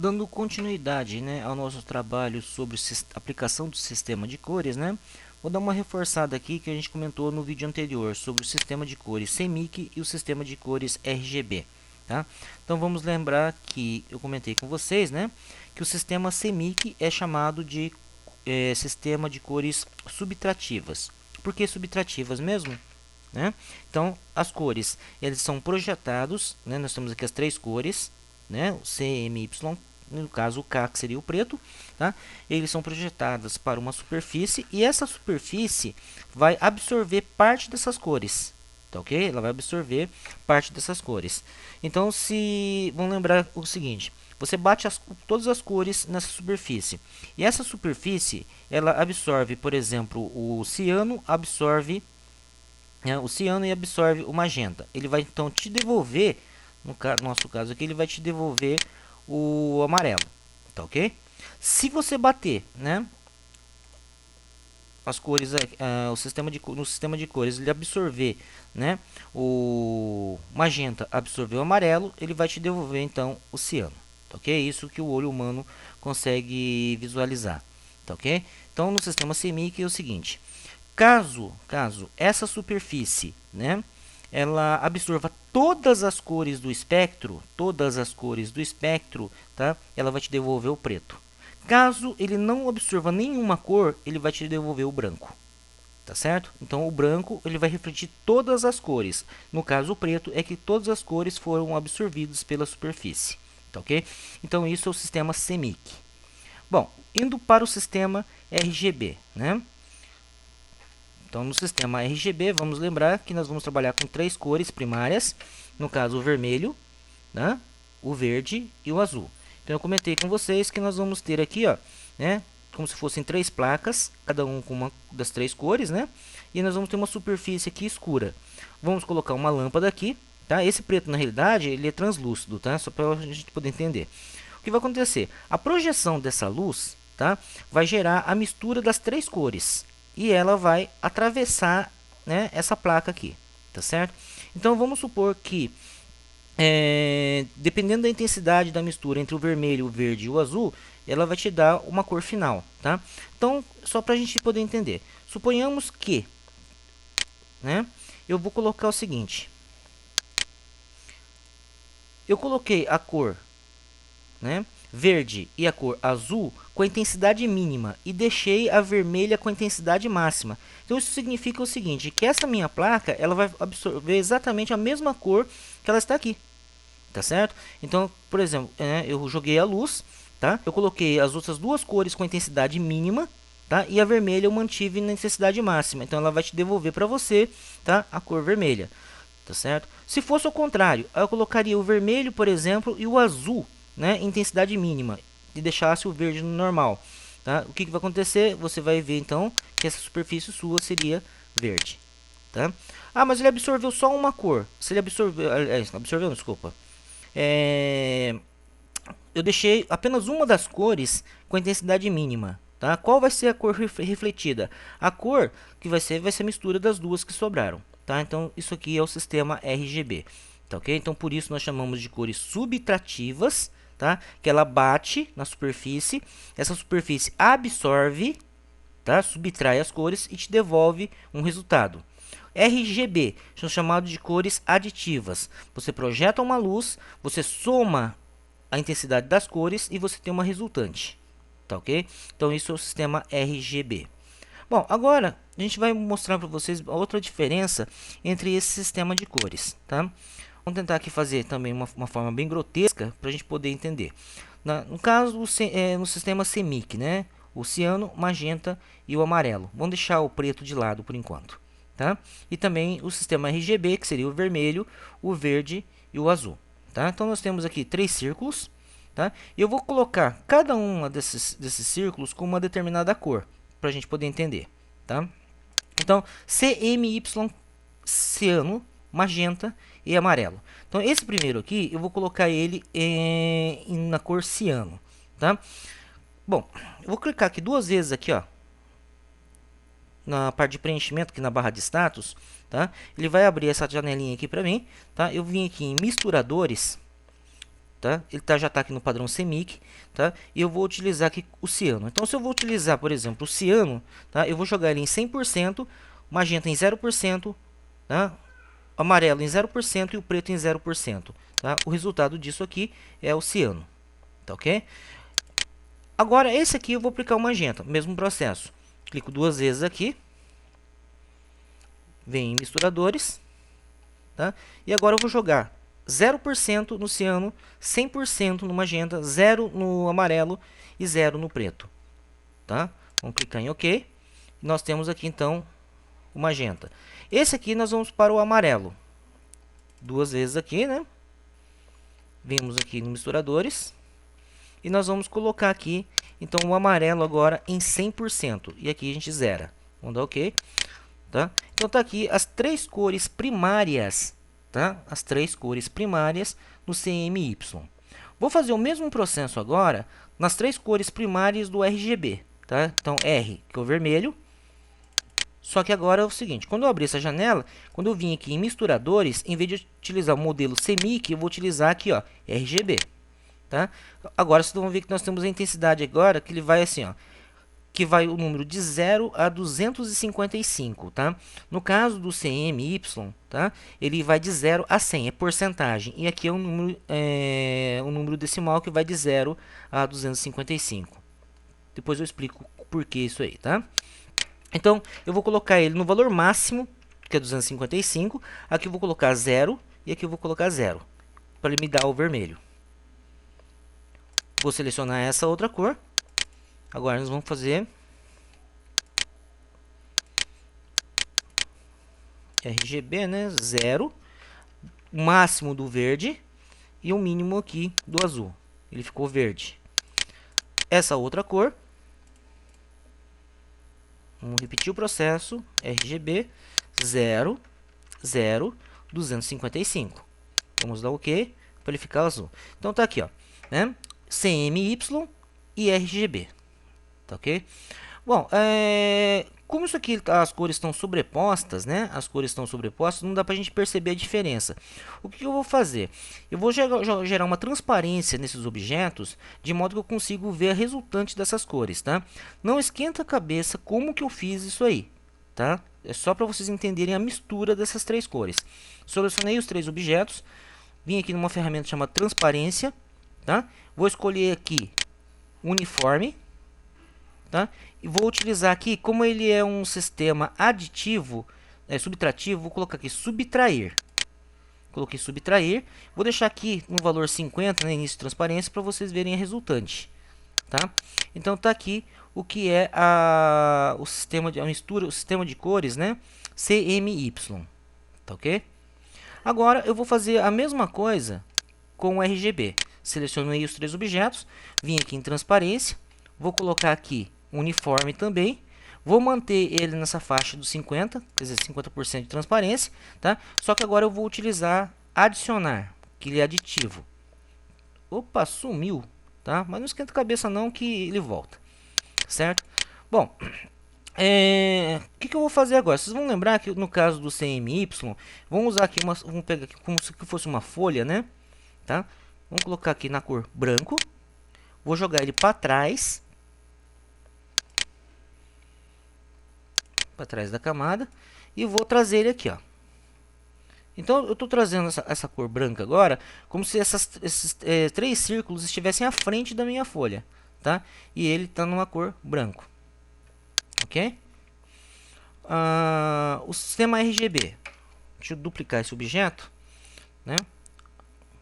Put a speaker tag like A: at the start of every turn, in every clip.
A: Dando continuidade, né, ao nosso trabalho sobre aplicação do sistema de cores, né, vou dar uma reforçada aqui que a gente comentou no vídeo anterior sobre o sistema de cores CMYK e o sistema de cores RGB. Tá? Então vamos lembrar que eu comentei com vocês, né, que o sistema CMYK é chamado de sistema de cores subtrativas. Por que subtrativas mesmo? Né? Então as cores eles são projetados, né, nós temos aqui as três cores, né, o CMY, no caso o K, que seria o preto, tá? Eles são projetados para uma superfície e essa superfície vai absorver parte dessas cores, tá ok? Ela vai absorver parte dessas cores. Então, se vamos lembrar o seguinte: você bate todas as cores nessa superfície e essa superfície ela absorve, por exemplo, o ciano absorve o ciano e absorve o magenta. Ele vai então te devolver, no nosso caso aqui, ele vai te devolver o amarelo, tá ok? Se você bater, né, as cores, o sistema no sistema de cores, ele absorver, né, o magenta absorver o amarelo, ele vai te devolver então o ciano, tá ok? Isso que o olho humano consegue visualizar, tá ok? Então no sistema CMYK é o seguinte: caso essa superfície, né, ela absorva todas as cores do espectro, tá? Ela vai te devolver o preto. Caso ele não absorva nenhuma cor, ele vai te devolver o branco, tá certo? Então o branco ele vai refletir todas as cores. No caso o preto é que todas as cores foram absorvidas pela superfície, tá ok? Então isso é o sistema CMYK. Bom, indo para o sistema RGB, né? Então, no sistema RGB, vamos lembrar que nós vamos trabalhar com três cores primárias, no caso o vermelho, né, o verde e o azul. Então, eu comentei com vocês que nós vamos ter aqui, ó, né, como se fossem três placas, cada um com uma das três cores, né, e nós vamos ter uma superfície aqui escura. Vamos colocar uma lâmpada aqui, tá? Esse preto, na realidade, ele é translúcido, tá? Só para a gente poder entender. O que vai acontecer? A projeção dessa luz, tá, vai gerar a mistura das três cores e ela vai atravessar, né, essa placa aqui, tá certo? Então vamos supor que dependendo da intensidade da mistura entre o vermelho, o verde e o azul, ela vai te dar uma cor final, tá? Então só para a gente poder entender, suponhamos que, né, eu vou colocar o seguinte: eu coloquei a cor, né, verde e a cor azul com a intensidade mínima e deixei a vermelha com a intensidade máxima. Então isso significa o seguinte, que essa minha placa ela vai absorver exatamente a mesma cor que ela está aqui, tá certo? Então, por exemplo, eu joguei a luz, tá? Eu coloquei as outras duas cores com a intensidade mínima, tá? E a vermelha eu mantive na intensidade máxima. Então ela vai te devolver para você, tá, a cor vermelha, tá certo? Se fosse o contrário, eu colocaria o vermelho, por exemplo, e o azul, né, em intensidade mínima e deixasse o verde no normal, tá? O que vai acontecer? Você vai ver então que essa superfície sua seria verde, tá? Ah, mas ele absorveu só uma cor. Se ele absorveu, desculpa. Eu deixei apenas uma das cores com a intensidade mínima, tá? Qual vai ser a cor refletida? A cor que vai ser a mistura das duas que sobraram, tá? Então isso aqui é o sistema RGB, tá ok? Então por isso nós chamamos de cores subtrativas, tá? Que ela bate na superfície, essa superfície absorve, tá? Subtrai as cores e te devolve um resultado. RGB são chamados de cores aditivas. Você projeta uma luz, você soma a intensidade das cores e você tem uma resultante, tá ok? Então isso é o sistema RGB. Bom, agora a gente vai mostrar para vocês a outra diferença entre esse sistema de cores, tá? Vamos tentar aqui fazer também uma forma bem grotesca para a gente poder entender. No caso, no sistema CMYK, né? O ciano, magenta e o amarelo. Vamos deixar o preto de lado por enquanto, tá? E também o sistema RGB, que seria o vermelho, o verde e o azul, tá? Então nós temos aqui três círculos, tá? E eu vou colocar cada um desses círculos com uma determinada cor para a gente poder entender, tá? Então CMY, ciano, magenta e amarelo. Então esse primeiro aqui eu vou colocar ele na cor ciano, tá? Bom, eu vou clicar aqui duas vezes aqui, ó, na parte de preenchimento aqui na barra de status, tá? Ele vai abrir essa janelinha aqui para mim, tá? Eu vim aqui em misturadores, tá? Ele já está aqui no padrão CMYK, tá? E eu vou utilizar aqui o ciano. Então, se eu vou utilizar, por exemplo, o ciano, tá? Eu vou jogar ele em 100%, magenta em 0%, tá? Amarelo em 0% e o preto em 0%, tá? O resultado disso aqui é o ciano, tá ok? Agora, esse aqui eu vou aplicar o magenta, mesmo processo. Clico duas vezes aqui, venho em misturadores, tá? E agora eu vou jogar 0% no ciano, 100% no magenta, 0 no amarelo e 0 no preto, tá? Vamos clicar em OK. Nós temos aqui então o magenta. Esse aqui nós vamos para o amarelo. Duas vezes aqui, né? Vemos aqui no misturadores. E nós vamos colocar aqui, então, o amarelo agora em 100%. E aqui a gente zera. Vamos dar OK. Tá? Então, tá aqui as três cores primárias, tá? As três cores primárias no CMY. Vou fazer o mesmo processo agora nas três cores primárias do RGB, tá? Então, R, que é o vermelho. Só que agora é o seguinte, quando eu abrir essa janela, quando eu vim aqui em misturadores, em vez de utilizar o modelo CMYK, eu vou utilizar aqui, ó, RGB, tá? Agora vocês vão ver que nós temos a intensidade agora, que ele vai assim, ó, que vai o número de 0 a 255, tá? No caso do CMY, tá? Ele vai de 0 a 100, é porcentagem. E aqui é um número decimal que vai de 0 a 255. Depois eu explico por que isso aí, tá? Então, eu vou colocar ele no valor máximo, que é 255. Aqui eu vou colocar 0 e aqui eu vou colocar 0, para ele me dar o vermelho. Vou selecionar essa outra cor. Agora nós vamos fazer RGB, né? 0, o máximo do verde e o mínimo aqui do azul. Ele ficou verde. Essa outra cor, vamos repetir o processo. RGB 0, 0, 255. Vamos dar OK para ele ficar azul. Então tá aqui, ó, né? CMY e RGB. Tá ok? Bom, como isso aqui as cores estão sobrepostas, né? As cores estão sobrepostas, não dá pra gente perceber a diferença. O que eu vou fazer? Eu vou gerar uma transparência nesses objetos, de modo que eu consigo ver a resultante dessas cores, tá? Não esquenta a cabeça como que eu fiz isso aí, tá? É só para vocês entenderem a mistura dessas três cores. Selecionei os três objetos, vim aqui numa ferramenta chamada transparência, tá? Vou escolher aqui uniforme, tá? E vou utilizar aqui, como ele é um sistema aditivo, subtrativo, vou colocar aqui subtrair. Coloquei subtrair. Vou deixar aqui no valor 50, né, início de transparência, para vocês verem a resultante, tá? Então tá aqui o que é o sistema de mistura, o sistema de cores, né? CMY, tá ok? Agora eu vou fazer a mesma coisa com o RGB. Selecionei os três objetos, vim aqui em transparência, vou colocar aqui uniforme também, vou manter ele nessa faixa dos 50, quer dizer, 50% de transparência, tá? Só que agora eu vou utilizar adicionar, que ele é aditivo. Opa, sumiu, tá? Mas não esquenta a cabeça não que ele volta, certo? Bom, o que eu vou fazer agora? Vocês vão lembrar que no caso do CMY, vamos usar aqui vamos pegar aqui como se fosse uma folha, né? Tá? Vamos colocar aqui na cor branco, vou jogar ele para trás da camada e vou trazer ele aqui, ó. Então eu estou trazendo essa cor branca agora, como se esses três círculos estivessem à frente da minha folha, tá? E ele está numa cor branco, ok? O sistema RGB. Deixa eu duplicar esse objeto, né?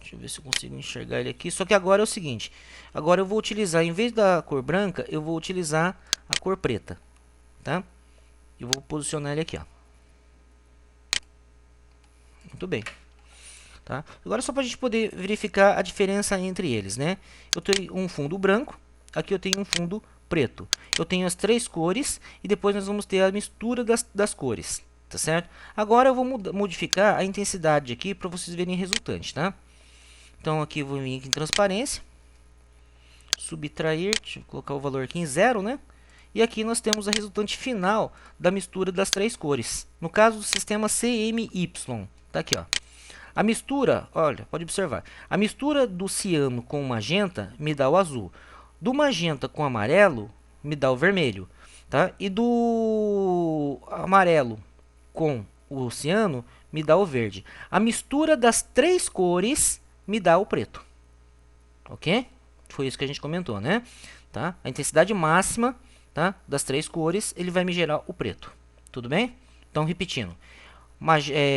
A: Deixa eu ver se eu consigo enxergar ele aqui. Só que agora é o seguinte, agora eu vou utilizar, em vez da cor branca, eu vou utilizar a cor preta, tá? Eu vou posicionar ele aqui, ó. Muito bem, tá? Agora só para a gente poder verificar a diferença entre eles, né? Eu tenho um fundo branco, aqui eu tenho um fundo preto. Eu tenho as três cores e depois nós vamos ter a mistura das cores, tá certo? Agora eu vou modificar a intensidade aqui para vocês verem o resultante, tá? Então aqui eu vou vir aqui em transparência, subtrair, deixa eu colocar o valor aqui em 0, né? E aqui nós temos a resultante final da mistura das três cores. No caso do sistema CMY, tá aqui, ó. A mistura, olha, pode observar. A mistura do ciano com o magenta me dá o azul. Do magenta com o amarelo me dá o vermelho, tá? E do amarelo com o ciano me dá o verde. A mistura das três cores me dá o preto. Ok? Foi isso que a gente comentou, né? Tá? A intensidade máxima, tá, das três cores, ele vai me gerar o preto. Tudo bem? Então, repetindo.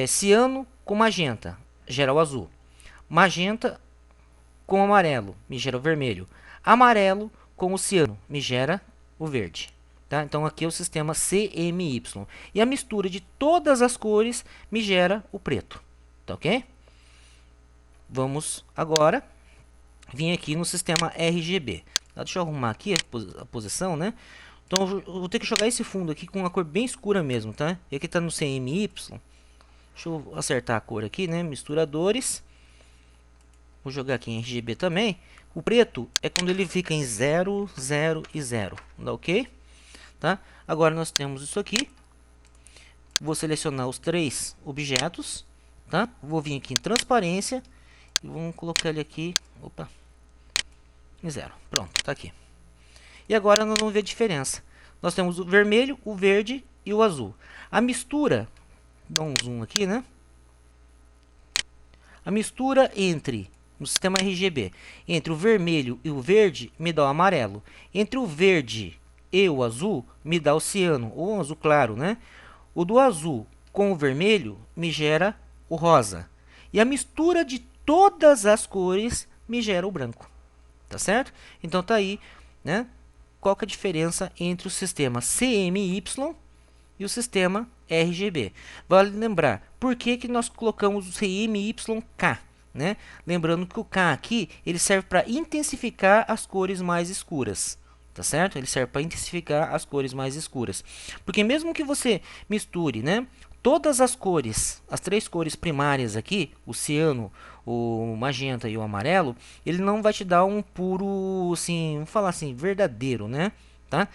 A: Ciano com magenta gera o azul. Magenta com amarelo me gera o vermelho. Amarelo com o ciano me gera o verde. Tá? Então, aqui é o sistema CMY. E a mistura de todas as cores me gera o preto. Tá ok? Vamos agora vir aqui no sistema RGB. Deixa eu arrumar aqui a posição, né? Então eu vou ter que jogar esse fundo aqui com uma cor bem escura mesmo, tá? E aqui está no CMY. Deixa eu acertar a cor aqui, né? Misturadores. Vou jogar aqui em RGB também. O preto é quando ele fica em 0, 0 e 0. Dá ok? Tá? Agora nós temos isso aqui. Vou selecionar os três objetos, tá? Vou vir aqui em transparência e vamos colocar ele aqui, opa, em 0. Pronto, tá aqui. E agora nós vamos ver a diferença. Nós temos o vermelho, o verde e o azul. A mistura, dá um zoom aqui, né? A mistura entre, no sistema RGB, entre o vermelho e o verde, me dá o amarelo. Entre o verde e o azul, me dá o ciano, ou azul claro, né? O do azul com o vermelho, me gera o rosa. E a mistura de todas as cores, me gera o branco. Tá certo? Então, tá aí, né? Qual que é a diferença entre o sistema CMY e o sistema RGB. Vale lembrar, por que, que nós colocamos o CMYK? Né? Lembrando que o K aqui, ele serve para intensificar as cores mais escuras. Tá certo? Ele serve para intensificar as cores mais escuras. Porque mesmo que você misture, né, todas as cores, as três cores primárias aqui, o ciano, o magenta e o amarelo, ele não vai te dar um puro, assim, vamos falar assim, verdadeiro, né? Tá?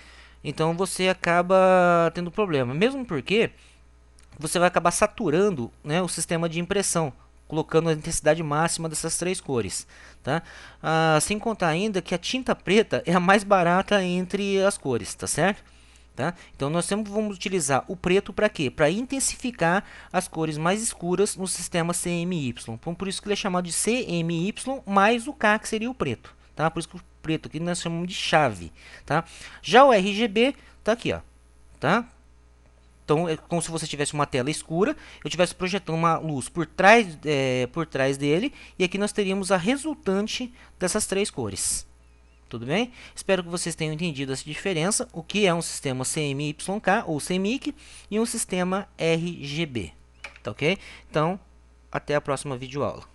A: Então você acaba tendo problema. Mesmo porque você vai acabar saturando, né, o sistema de impressão, colocando a intensidade máxima dessas três cores. Tá? Sem contar ainda que a tinta preta é a mais barata entre as cores, tá certo? Tá? Então nós sempre vamos utilizar o preto para quê? Para intensificar as cores mais escuras no sistema CMY. Então, por isso que ele é chamado de CMY mais o K, que seria o preto. Tá? Por isso que o preto aqui nós chamamos de chave. Tá? Já o RGB está aqui, ó. Tá? Então é como se você tivesse uma tela escura, eu estivesse projetando uma luz por trás dele, e aqui nós teríamos a resultante dessas três cores. Tudo bem? Espero que vocês tenham entendido essa diferença, o que é um sistema CMYK ou CMYK e um sistema RGB. Tá ok? Então, até a próxima videoaula.